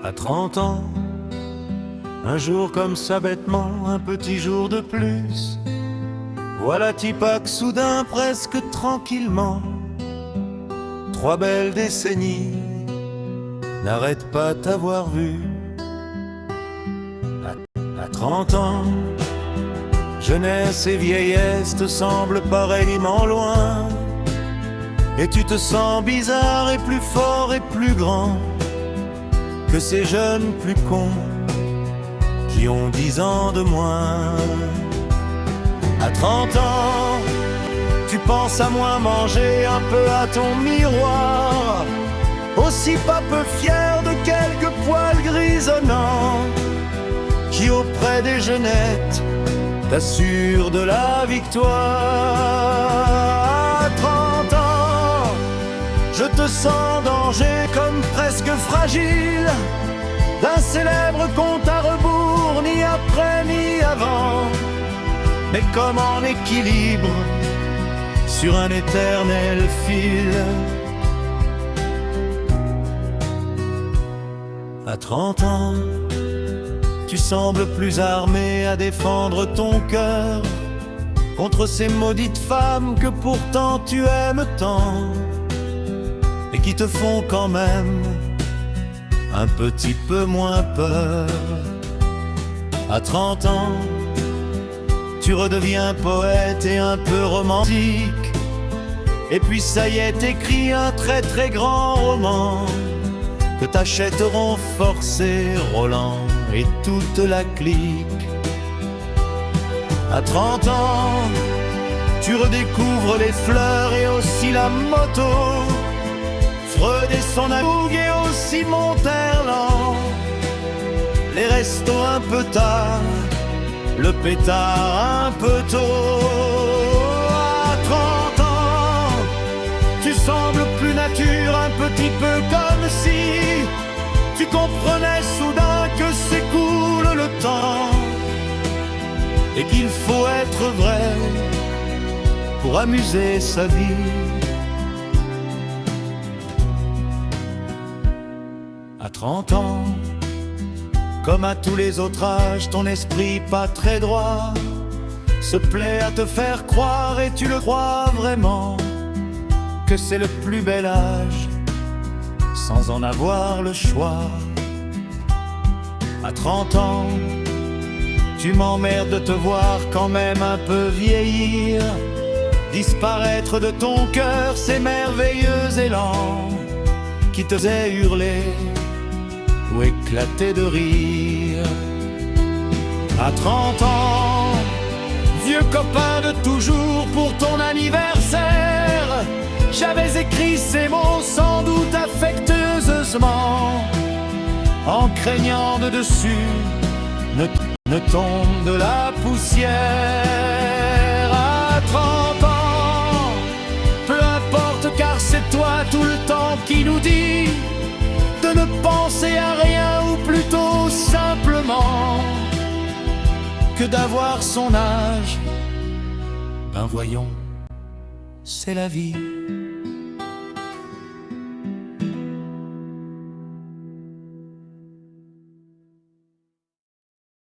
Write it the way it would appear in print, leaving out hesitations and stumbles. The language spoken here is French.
À 30 ans, un jour comme ça bêtement, un petit jour de plus, voilà Tipac soudain presque tranquillement. 3 belles décennies n'arrêtent pas t'avoir vu. À 30 ans, jeunesse et vieillesse te semblent pareillement loin, et tu te sens bizarre et plus fort et plus grand que ces jeunes plus cons qui ont 10 ans de moins. À 30 ans, tu penses à moins manger, un peu à ton miroir, aussi pas peu fier de quelques poils grisonnants qui auprès des jeunettes t'assurent de la victoire. À 30 ans, je te sens en danger comme presque fragile d'un célèbre compte à rebours, ni après ni avant, mais comme en équilibre sur un éternel fil. À 30 ans, tu sembles plus armé à défendre ton cœur contre ces maudites femmes que pourtant tu aimes tant et qui te font quand même un petit peu moins peur. À 30 ans, tu redeviens poète et un peu romantique, et puis ça y est, t'écris un très très grand roman que t'achèteront forcé Roland et toute la clique. À 30 ans, tu redécouvres les fleurs et aussi la moto, Freud et son amour et aussi Monterland, les restos un peu tard, le pétard un peu tôt. À 30 ans, tu sembles plus nature, un petit peu comme si tu comprenais soudain que s'écoule le temps et qu'il faut être vrai pour amuser sa vie. À 30 ans, comme à tous les autres âges, ton esprit pas très droit se plaît à te faire croire, et tu le crois vraiment, que c'est le plus bel âge sans en avoir le choix. À 30 ans, tu m'emmerdes de te voir quand même un peu vieillir, disparaître de ton cœur ces merveilleux élans qui te faisaient hurler ou éclater de rire. À 30 ans, vieux copain de toujours, pour ton anniversaire, j'avais écrit ces mots sans doute affectueusement, en craignant de dessus ne tombe de la poussière. À 30 ans, peu importe car c'est toi tout le temps qui nous dit de ne penser à rien, ou plutôt simplement que d'avoir son âge. Ben voyons, c'est la vie.